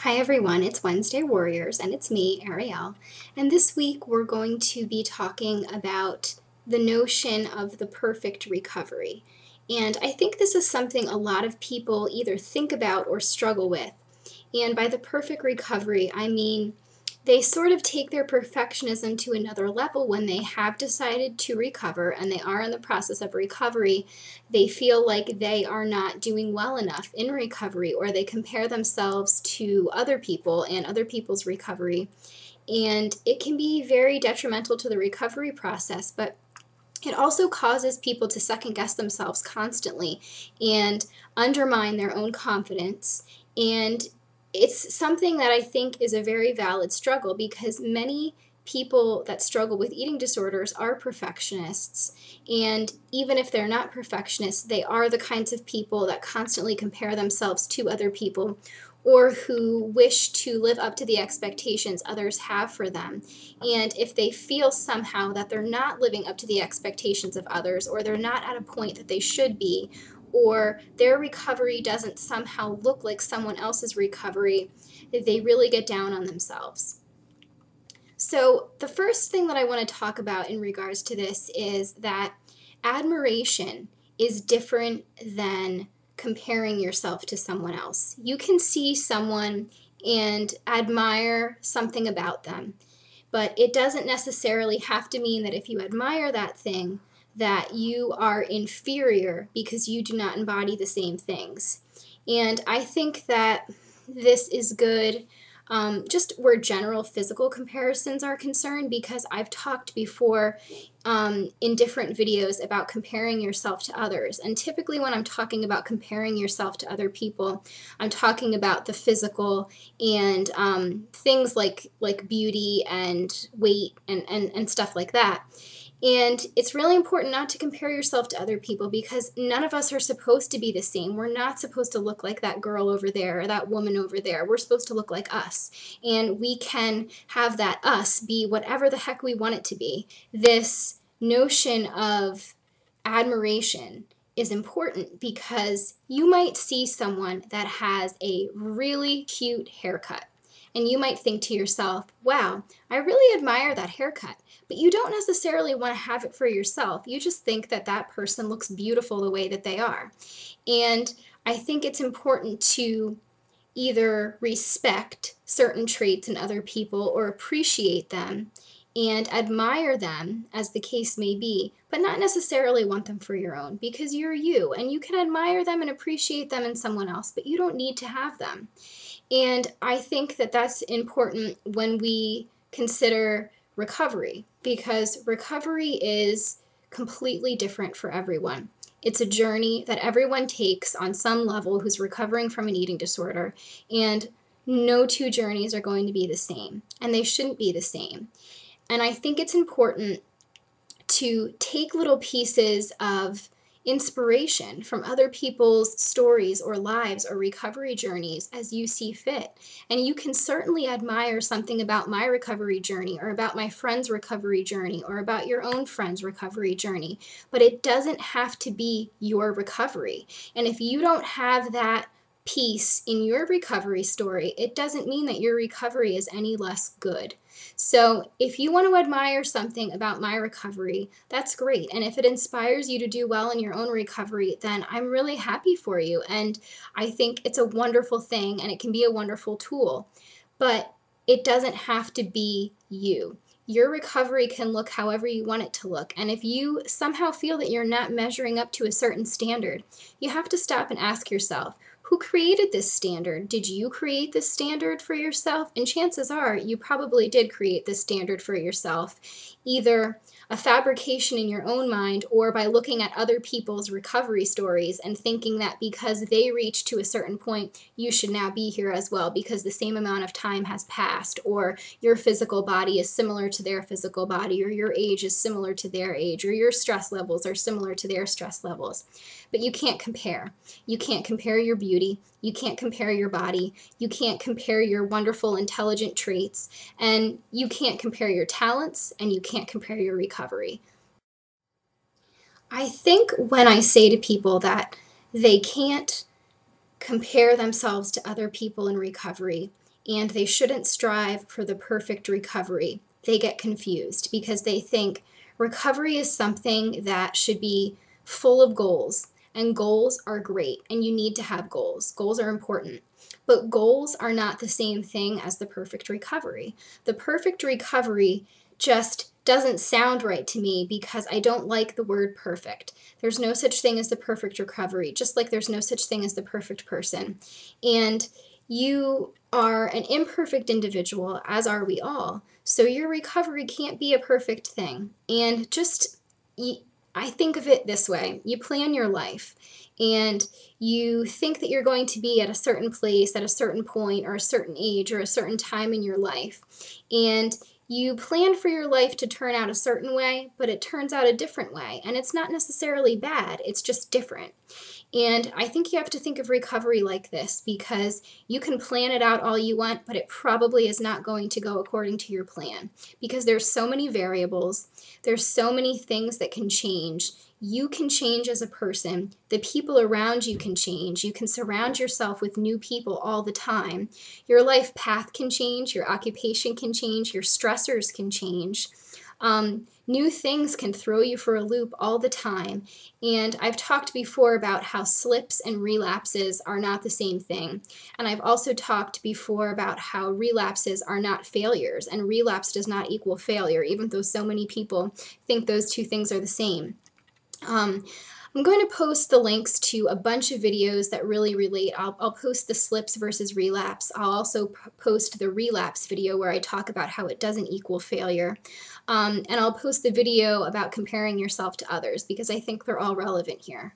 Hi everyone, it's Wednesday Warriors and it's me, Arielle. And this week we're going to be talking about the notion of the perfect recovery. And I think this is something a lot of people either think about or struggle with. And by the perfect recovery, I mean they sort of take their perfectionism to another level when they have decided to recover and they are in the process of recovery. They feel like they are not doing well enough in recovery, or they compare themselves to other people and other people's recovery. And it can be very detrimental to the recovery process, but it also causes people to second guess themselves constantly and undermine their own confidence. And it's something that I think is a very valid struggle because many people that struggle with eating disorders are perfectionists. And even if they're not perfectionists, they are the kinds of people that constantly compare themselves to other people or who wish to live up to the expectations others have for them. And if they feel somehow that they're not living up to the expectations of others, or they're not at a point that they should be, or their recovery doesn't somehow look like someone else's recovery, they really get down on themselves. So the first thing that I want to talk about in regards to this is that admiration is different than comparing yourself to someone else. You can see someone and admire something about them, but it doesn't necessarily have to mean that if you admire that thing, that you are inferior because you do not embody the same things. And I think that this is good just where general physical comparisons are concerned, because I've talked before in different videos about comparing yourself to others. And typically when I'm talking about comparing yourself to other people, I'm talking about the physical and things like beauty and weight and stuff like that. And it's really important not to compare yourself to other people because none of us are supposed to be the same. We're not supposed to look like that girl over there or that woman over there. We're supposed to look like us. And we can have that us be whatever the heck we want it to be. This notion of admiration is important because you might see someone that has a really cute haircut. And you might think to yourself, wow, I really admire that haircut. But you don't necessarily want to have it for yourself. You just think that that person looks beautiful the way that they are. And I think it's important to either respect certain traits in other people or appreciate them and admire them, as the case may be, but not necessarily want them for your own, because you're you and you can admire them and appreciate them in someone else, but you don't need to have them. And I think that that's important when we consider recovery, because recovery is completely different for everyone. It's a journey that everyone takes on some level who's recovering from an eating disorder, and no two journeys are going to be the same, and they shouldn't be the same. And I think it's important to take little pieces of inspiration from other people's stories or lives or recovery journeys as you see fit. And you can certainly admire something about my recovery journey or about my friend's recovery journey or about your own friend's recovery journey, but it doesn't have to be your recovery. And if you don't have that piece in your recovery story, it doesn't mean that your recovery is any less good. So if you want to admire something about my recovery, that's great. And if it inspires you to do well in your own recovery, then I'm really happy for you. And I think it's a wonderful thing and it can be a wonderful tool. But it doesn't have to be you. Your recovery can look however you want it to look. And if you somehow feel that you're not measuring up to a certain standard, you have to stop and ask yourself, who created this standard? Did you create this standard for yourself? And chances are you probably did create this standard for yourself, either a fabrication in your own mind or by looking at other people's recovery stories and thinking that because they reached to a certain point, you should now be here as well because the same amount of time has passed, or your physical body is similar to their physical body, or your age is similar to their age, or your stress levels are similar to their stress levels. But you can't compare. You can't compare your beauty. You can't compare your body. You can't compare your wonderful, intelligent traits. And you can't compare your talents, and you can't compare your recovery. I think when I say to people that they can't compare themselves to other people in recovery, and they shouldn't strive for the perfect recovery. They get confused because they think recovery is something that should be full of goals, and goals are great, and you need to have goals. Goals are important, but goals are not the same thing as the perfect recovery. The perfect recovery just doesn't sound right to me because I don't like the word perfect. There's no such thing as the perfect recovery, just like there's no such thing as the perfect person. And you are an imperfect individual, as are we all. So your recovery can't be a perfect thing. And I think of it this way. You plan your life and you think that you're going to be at a certain place at a certain point or a certain age or a certain time in your life. And you plan for your life to turn out a certain way, but it turns out a different way. And it's not necessarily bad, it's just different. And I think you have to think of recovery like this because you can plan it out all you want, but it probably is not going to go according to your plan because there's so many variables, there's so many things that can change. You can change as a person. The people around you can change. You can surround yourself with new people all the time. Your life path can change. Your occupation can change. Your stressors can change. New things can throw you for a loop all the time. And I've talked before about how slips and relapses are not the same thing. And I've also talked before about how relapses are not failures, and relapse does not equal failure, even though so many people think those two things are the same. I'm going to post the links to a bunch of videos that really relate. I'll post the slips versus relapse. I'll also post the relapse video where I talk about how it doesn't equal failure. And I'll post the video about comparing yourself to others because I think they're all relevant here.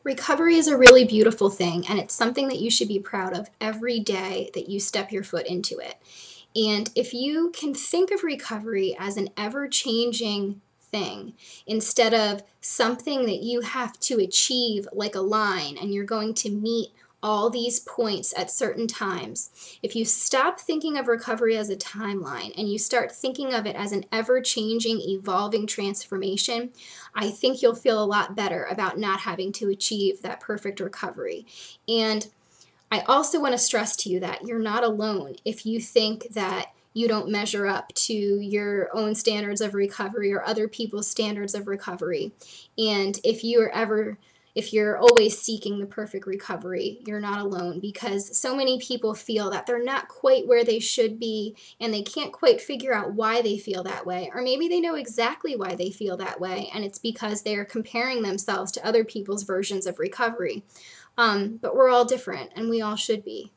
Recovery is a really beautiful thing, and it's something that you should be proud of every day that you step your foot into it. And if you can think of recovery as an ever-changing thing instead of something that you have to achieve like a line and you're going to meet all these points at certain times. If you stop thinking of recovery as a timeline and you start thinking of it as an ever-changing, evolving transformation, I think you'll feel a lot better about not having to achieve that perfect recovery. And I also want to stress to you that you're not alone if you think that you don't measure up to your own standards of recovery or other people's standards of recovery. And if you're always seeking the perfect recovery, you're not alone because so many people feel that they're not quite where they should be and they can't quite figure out why they feel that way. Or maybe they know exactly why they feel that way and it's because they are comparing themselves to other people's versions of recovery. But we're all different and we all should be.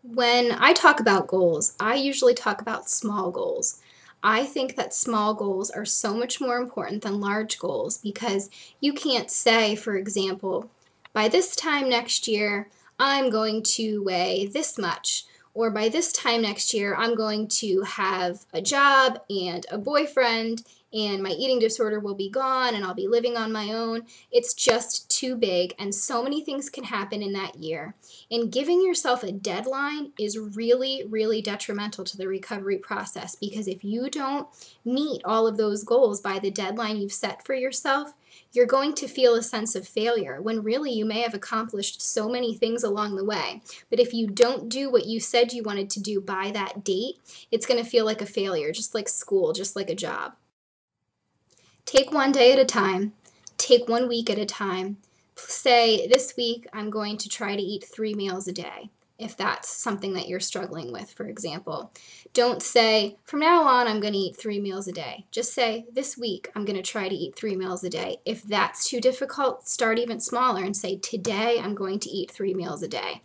When I talk about goals, I usually talk about small goals. I think that small goals are so much more important than large goals because you can't say, for example, by this time next year, I'm going to weigh this much, or by this time next year, I'm going to have a job and a boyfriend and my eating disorder will be gone and I'll be living on my own. It's just too big and so many things can happen in that year. And giving yourself a deadline is really, really detrimental to the recovery process because if you don't meet all of those goals by the deadline you've set for yourself, you're going to feel a sense of failure when really you may have accomplished so many things along the way. But if you don't do what you said you wanted to do by that date, it's going to feel like a failure, just like school, just like a job. Take one day at a time. Take 1 week at a time. Say, this week I'm going to try to eat 3 meals a day, if that's something that you're struggling with, for example. Don't say, from now on I'm going to eat 3 meals a day. Just say, this week I'm going to try to eat 3 meals a day. If that's too difficult, start even smaller and say, today I'm going to eat 3 meals a day.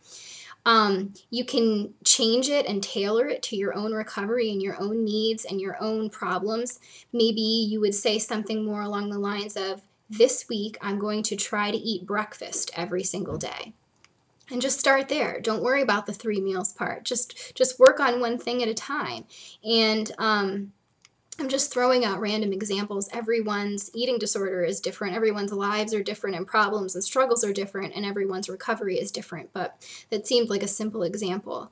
You can change it and tailor it to your own recovery and your own needs and your own problems. Maybe you would say something more along the lines of, this week I'm going to try to eat breakfast every single day. And just start there. Don't worry about the 3 meals part. Just work on one thing at a time. And I'm just throwing out random examples. Everyone's eating disorder is different. Everyone's lives are different and problems and struggles are different and everyone's recovery is different. But that seemed like a simple example.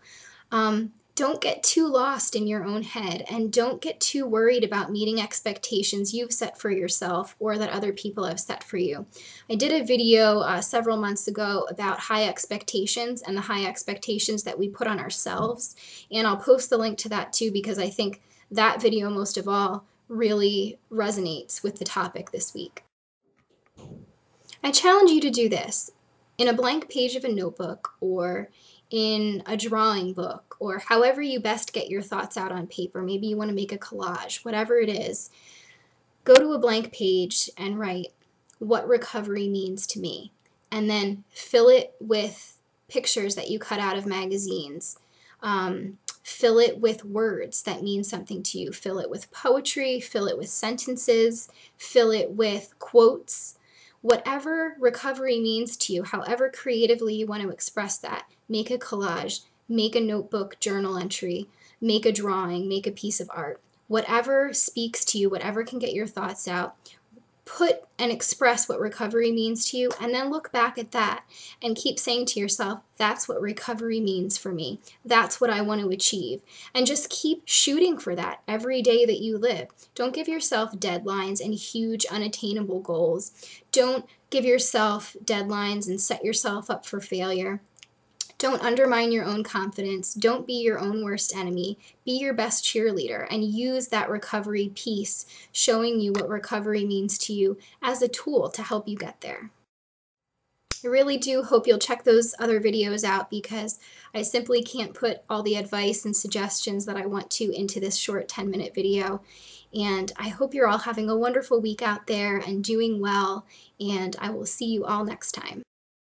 don't get too lost in your own head, and don't get too worried about meeting expectations you've set for yourself or that other people have set for you. I did a video several months ago about high expectations and the high expectations that we put on ourselves, and I'll post the link to that too, because I think that video most of all really resonates with the topic this week. I challenge you to do this in a blank page of a notebook, or in a drawing book, or however you best get your thoughts out on paper. Maybe you want to make a collage, whatever it is. Go to a blank page and write what recovery means to me, and then fill it with pictures that you cut out of magazines. Fill it with words that mean something to you. Fill it with poetry, fill it with sentences, fill it with quotes. Whatever recovery means to you, however creatively you want to express that, make a collage, make a notebook journal entry, make a drawing, make a piece of art. Whatever speaks to you, whatever can get your thoughts out, put and express what recovery means to you, and then look back at that and keep saying to yourself, that's what recovery means for me. That's what I want to achieve. And just keep shooting for that every day that you live. Don't give yourself deadlines and huge unattainable goals. Don't give yourself deadlines and set yourself up for failure. Don't undermine your own confidence. Don't be your own worst enemy. Be your best cheerleader, and use that recovery piece, showing you what recovery means to you, as a tool to help you get there. I really do hope you'll check those other videos out, because I simply can't put all the advice and suggestions that I want to into this short 10-minute video. And I hope you're all having a wonderful week out there and doing well, and I will see you all next time.